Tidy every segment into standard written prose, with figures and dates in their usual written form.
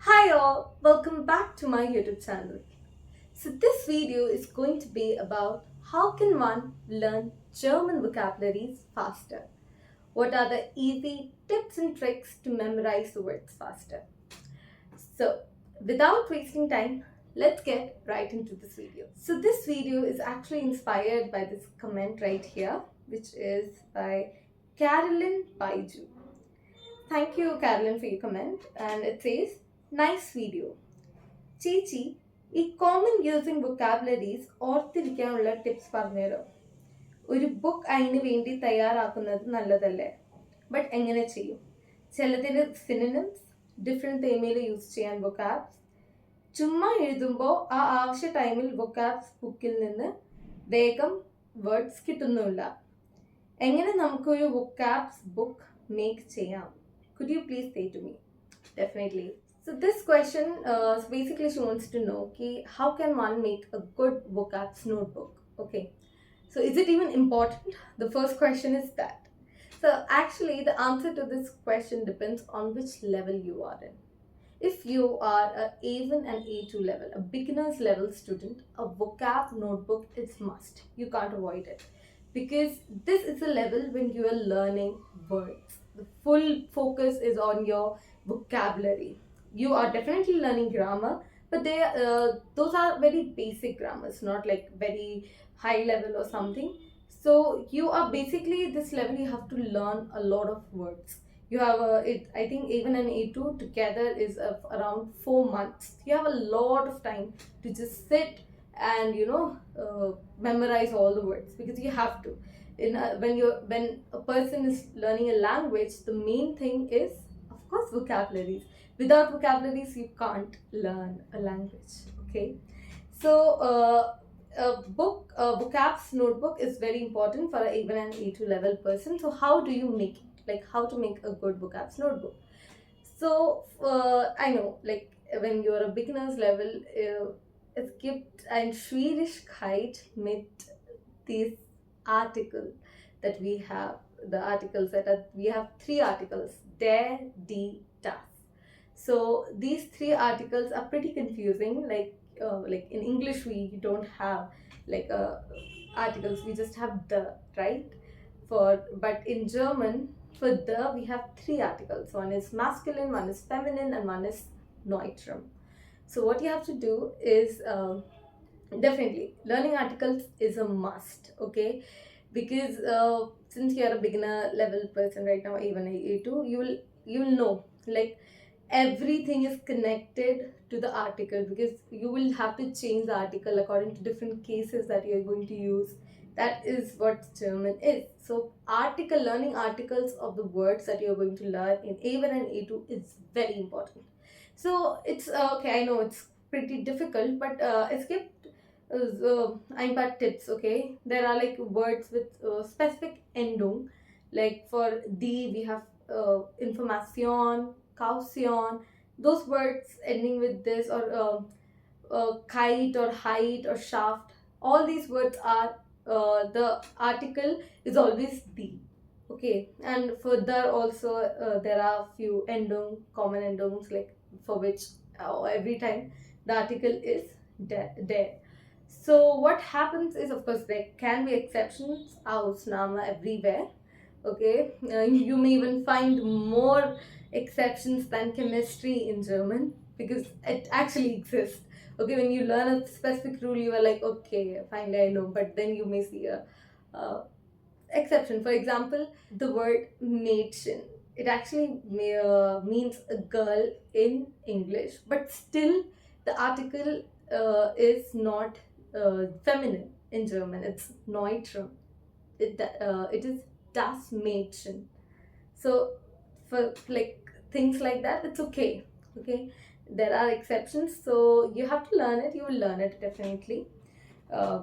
Hi all, welcome back to my YouTube channel. So this video is going to be about how can one learn German vocabularies faster? What are the easy tips and tricks to memorize the words faster? So without wasting time, let's get right into this video. So this video is actually inspired by this comment right here, which is by Carolyn Baiju. Thank you, Carolyn, for your comment. And it says, nice video. ചേച്ചി ഈ common using vocabularies ഓർത്തിരിക്കാനുള്ള tips പറഞ്ഞുതരോ? ഒരു book അതിന് വേണ്ടി തയ്യാറാക്കുന്നത് നല്ലതല്ലേ, but എങ്ങനെ ചെയ്യും? ചിലതിന് സിനോണിംസ് ഡിഫറെൻറ്റ് തേമയിൽ യൂസ് ചെയ്യാൻ വൊക്കാബ്സ് ചുമ്മാ എഴുതുമ്പോൾ ആ ആവശ്യ ടൈമിൽ വൊക്കാബ്സ് ബുക്കിൽ നിന്ന് വേഗം വേർഡ്സ് കിട്ടുന്നില്ല. എങ്ങനെ നമുക്കൊരു വൊക്കാബ്സ് ബുക്ക് മേക്ക് ചെയ്യാം? Could you please say to me? Definitely. So this question, basically she wants to know how can one make a good vocabs notebook? Okay. So is it even important? The first question is that. So actually the answer to this question depends on which level you are in. If you are a A1 and A2 level, a beginner's level student, a vocab notebook is must. You can't avoid it. Because this is a level when you are learning words. The full focus is on your vocabulary. You are definitely learning grammar, but those are very basic grammars, not like very high level or something. So you are basically this level, you have to learn a lot of words. You have I think even an A2 together is around 4 months. You have a lot of time to just sit and memorize all the words, because you have to. When a person is learning a language, the main thing is, of course, vocabularies. Without vocabularies, you can't learn a language. Okay, so a vocabs notebook is very important for a A1 and A2 level person. So how do you make it? Like, how to make a good vocabs notebook? So I know, like, when you're a beginner's level, es gibt ein Schwierigkeit mit this article that we have. The articles we have three articles: der, die, das. So these three articles are pretty confusing. Like in English we don't have like articles, we just have the, right? But in German, for the we have three articles. One is masculine, one is feminine, and one is neutrum. So what you have to do is definitely learning articles is a must. Okay, because since you are a beginner level person right now, even A2, you will know, like, everything is connected to the article, because you will have to change the article according to different cases that you are going to use. That is what German is. So learning articles of the words that you are going to learn in A1 and A2 is very important. So it's okay, I know it's pretty difficult, but es gibt ein paar tips. Okay, there are like words with specific endung. Like for the, we have information, caution. Those words ending with this, or kite or height or shaft, all these words are the article is always the. Okay, and for there also there are few endung, common endungs, like for which every time the article is there. So what happens is, of course, there can be exceptions, Ausnahme everywhere. Okay, you may even find more exceptions than chemistry in German, because it actually exists. Okay, when you learn a specific rule, you are like, okay, finally I know. But then you may see a exception. For example, the word Mädchen, it actually means a girl in English, but still the article is not feminine in German. It's neutrum. It is das Mädchen. So for like things like that, it's okay. Okay, there are exceptions, so you have to learn it. You will learn it definitely,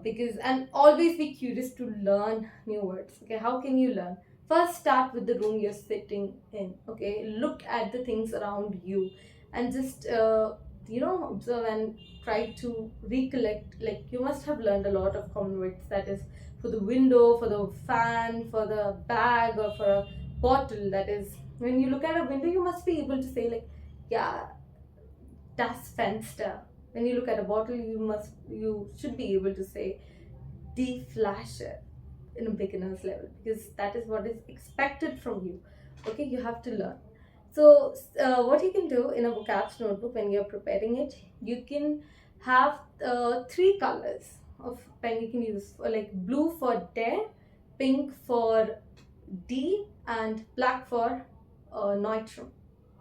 because, and always be curious to learn new words. Okay, how can you learn? First, start with the room you're sitting in. Okay, look at the things around you and just observe and try to recollect. Like, you must have learned a lot of common words, that is for the window, for the fan, for the bag, or for a bottle. That is, when you look at a window, you must be able to say, like, yeah, das Fenster. When you look at a bottle, you should be able to say die Flasche in a beginner's level, because that is what is expected from you. Okay, you have to learn. So what you can do in a vocabs notebook when you're preparing it, you can have three colors of pen you can use, for like blue for der, pink for D, and black for neutrum.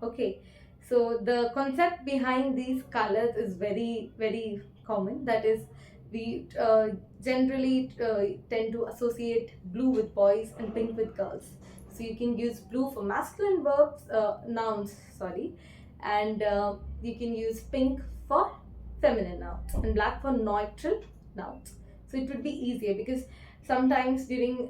Okay, so the concept behind these colors is very, very common. That is, we generally tend to associate blue with boys and pink with girls. So you can use blue for masculine verbs, nouns, sorry, and you can use pink for feminine nouns and black for neutral nouns. So it would be easier, because sometimes during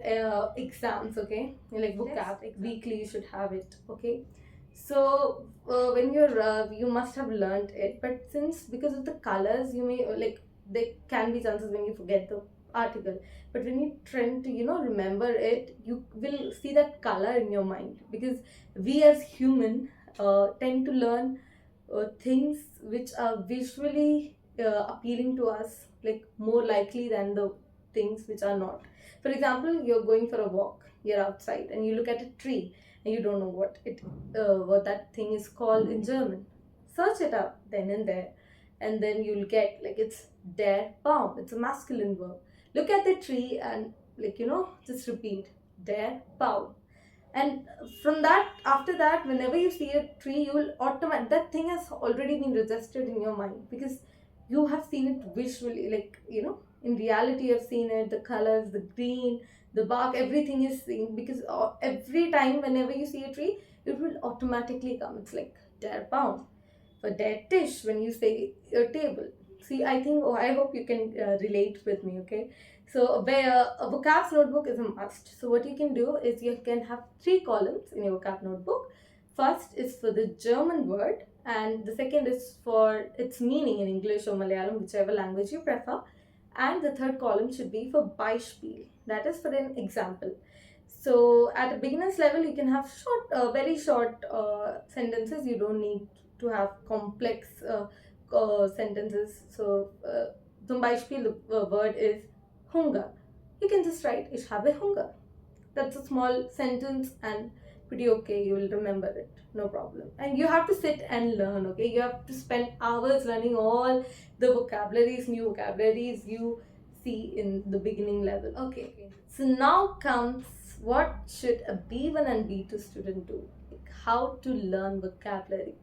exams, okay, like vocab, like weekly you should have it, okay. So when you're you must have learned it, but since because of the colors, you may like there can be chances when you forget the article, but when you try to remember it, you will see that color in your mind, because we as human tend to learn things which are visually appealing to us, like more likely than the things which are not. For example, you're going for a walk, you're outside and you look at a tree and you don't know what that thing is called in German. Search it up then and there, and then you'll get like it's der Baum. It's a masculine verb. Look at the tree and just repeat der Baum. And from that, after that, whenever you see a tree, you will that thing has already been registered in your mind, because you have seen it visually, like in reality you have seen it, the colors, the green, the bark, everything is seen, because every time whenever you see a tree, it will automatically come. It's like der Baum. For der Tisch, when you say a table. See, I think, I hope you can relate with me, okay? So where a vocabs notebook is a must. So what you can do is you can have three columns in your vocab notebook. First is for the German word, and the second is for its meaning in English or Malayalam, whichever language you prefer. And the third column should be for Beispiel, that is for an example. So at a beginner's level, you can have short, very short sentences. You don't need to have complex sentences. So zum Beispiel, the word is Hunger. You can just write Ich habe Hunger. That's a small sentence and pretty okay. You will remember it, no problem. And you have to sit and learn, okay? You have to spend hours learning all the vocabularies, new vocabularies you see in the beginning level. Okay. So now comes what should a B1 and B2 student do? Like how to learn vocabulary.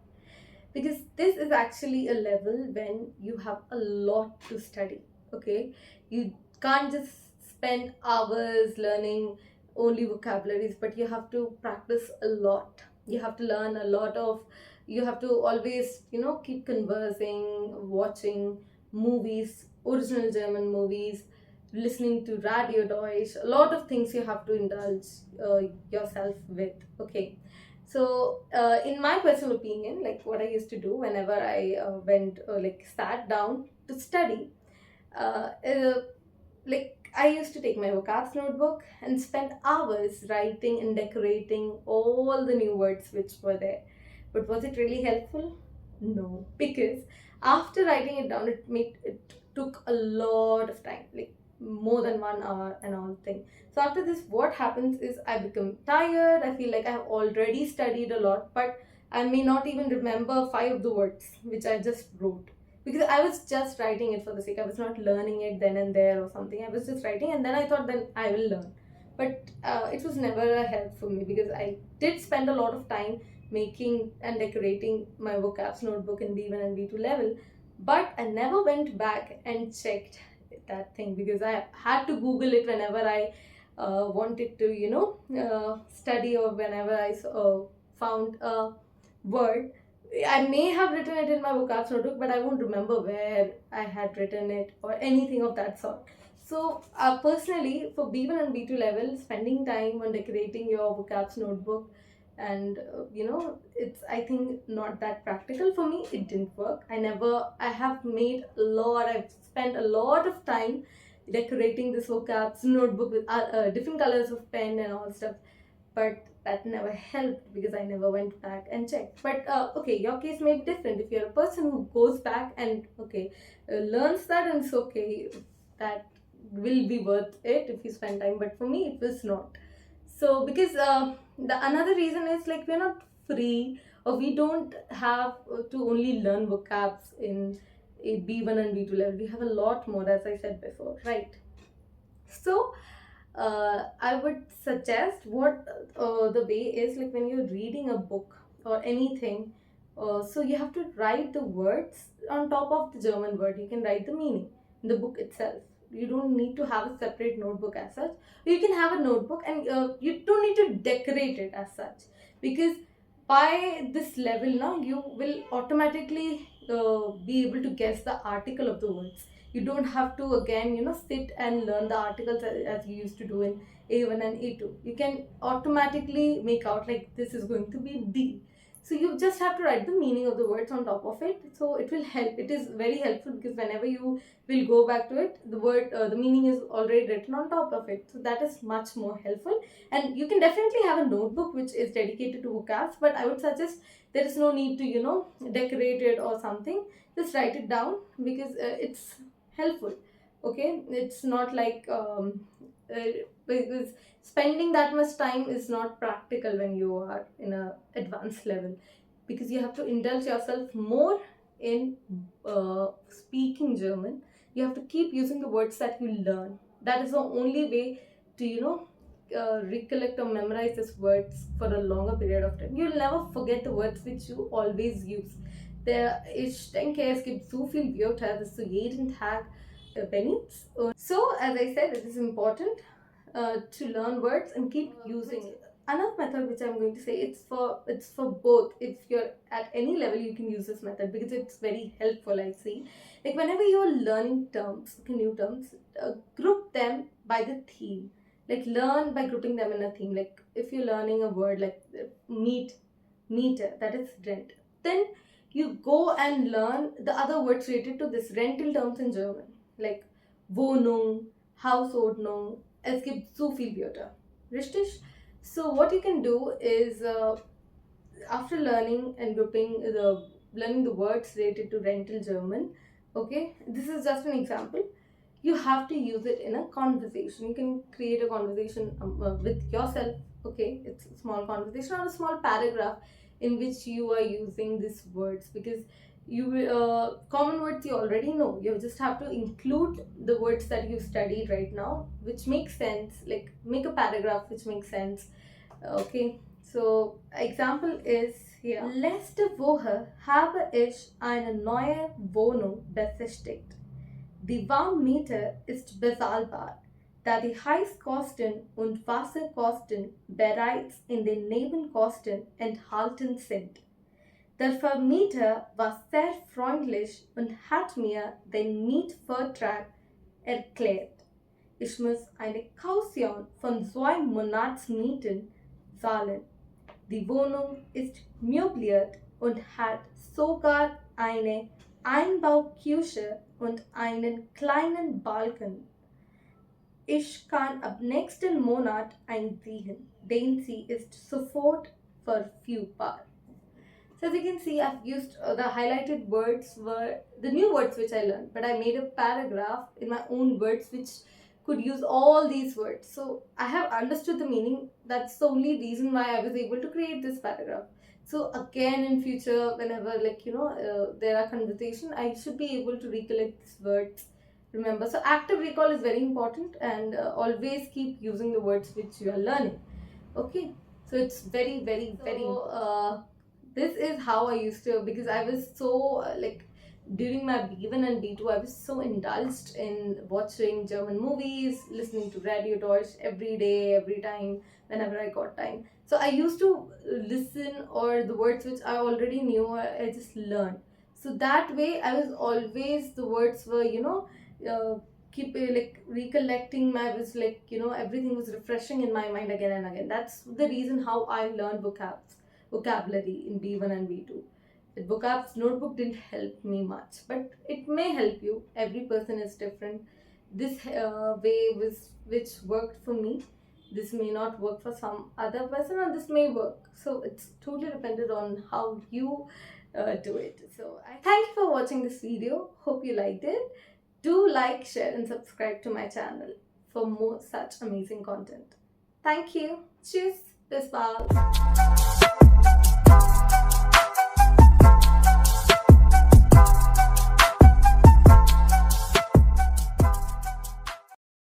Because this is actually a level when you have a lot to study, okay? You can't just spend hours learning only vocabularies, but you have to practice a lot. You have to learn a lot of, you have to always, keep conversing, watching movies, original German movies, listening to Radio Deutsch, a lot of things you have to indulge yourself with, okay? So in my personal opinion, like what I used to do whenever I sat down to study, like I used to take my vocabs notebook and spend hours writing and decorating all the new words which were there. But was it really helpful? No, because after writing it down, it took a lot of time, like more than 1 hour and all thing. So after this, what happens is I become tired. I feel like I have already studied a lot, but I may not even remember 5 of the words which I just wrote, because I was just writing it for the sake. I was not learning it then and there or something. I was just writing, and then I thought then I will learn. But it was never a help for me, because I did spend a lot of time making and decorating my vocabs notebook in B1 and B2 level, but I never went back and checked that thing, because I had to Google it whenever I wanted to study, or whenever I found a word. I may have written it in my vocabs notebook, but I won't remember where I had written it or anything of that sort. So personally, for B1 and B2 level, spending time on decorating your vocabs notebook and it's, I think, not that practical for me. It didn't work. I have made a lot, I've spent a lot of time decorating this vocabs notebook with different colors of pen and all stuff, but that never helped because I never went back and checked. But okay, your case may be different. If you're a person who goes back and learns that, and it's okay, that will be worth it if you spend time. But for me, it was not. So because the another reason is like we're not free, or we don't have to only learn vocabs in a B1 and B2 level. We have a lot more, as I said before, right? So I would suggest what the way is like when you're reading a book or anything. So you have to write the words on top of the German word. You can write the meaning in the book itself. You don't need to have a separate notebook as such. You can have a notebook, and you don't need to decorate it as such, because by this level now you will automatically be able to guess the article of the words. You don't have to again sit and learn the articles as you used to do in A1 and A2. You can automatically make out like this is going to be D. So you just have to write the meaning of the words on top of it. So it will help. It is very helpful because whenever you will go back to it, the meaning is already written on top of it. So that is much more helpful. And you can definitely have a notebook which is dedicated to vocabs, but I would suggest there is no need to decorate it or something. Just write it down because it's helpful. Okay, it's not like because spending that much time is not practical when you are in a advanced level, because you have to indulge yourself more in speaking German. You have to keep using the words that you learn. That is the only way to recollect or memorize these words for a longer period of time. You'll never forget the words which you always use. Ich denke, es gibt so viel Wörter, dass du jeden Tag benutzt. So, as I said, it is important to learn words and keep using it. Another method which I'm going to say, it's for both. If you're at any level, you can use this method because it's very helpful. I see, like whenever you're learning terms, new terms, group them by the theme. Like learn by grouping them in a theme. Like if you're learning a word like meter, that is rent, then you go and learn the other words related to this rental terms in German, like Wohnung, Hausordnung. Es gibt so viel Wörter. Richtig? So what you can do is after learning and learning the words related to rental German, okay, this is just an example. You have to use it in a conversation. You can create a conversation with yourself. Okay, it's a small conversation or a small paragraph in which you are using these words, because you common words you already know. You just have to include the words that you studied right now, which makes sense. Like make a paragraph which makes sense. Okay, so example is here. Letzte Woche habe ich eine neue Wohnung besichtigt. Die Warmmiete ist bezahlbar, da die Heizkosten und Wasserkosten bereits in den Nebenkosten enthalten sind. Der Vermieter war sehr freundlich und hat mir den Mietvertrag erklärt. Ich muss eine Kaution von 2 Monatsmieten zahlen. Die Wohnung ist möbliert und hat sogar eine Einbauküche und einen kleinen Balkon. Ich kann ab nächsten Monat einziehen, denn sie ist sofort verfügbar. So as you can see, I've used the highlighted words were the new words which I learned, but I made a paragraph in my own words which could use all these words. So I have understood the meaning. That's the only reason why I was able to create this paragraph. So again in future, whenever there are conversation, I should be able to recollect these words. Remember, so active recall is very important, and always keep using the words which you are learning. Okay, so it's very important. This is how I used to, because I was so during my B1 and B2, I was so indulged in watching German movies, listening to Radio Deutsch every day, every time, whenever I got time. So I used to listen, or the words which I already knew, I just learned. So that way, I was always, the words were, keep recollecting. I was everything was refreshing in my mind again and again. That's the reason how I learned vocabulary in B1 and B2. The vocabs notebook didn't help me much, but it may help you. Every person is different. This way which worked for me This may not work for some other person, or this may work. So it's totally dependent on how you do it. So I thank you for watching this video. Hope you liked it. Do like, share, and subscribe to my channel for more such amazing content. Thank you. Tschüss. Bis bald.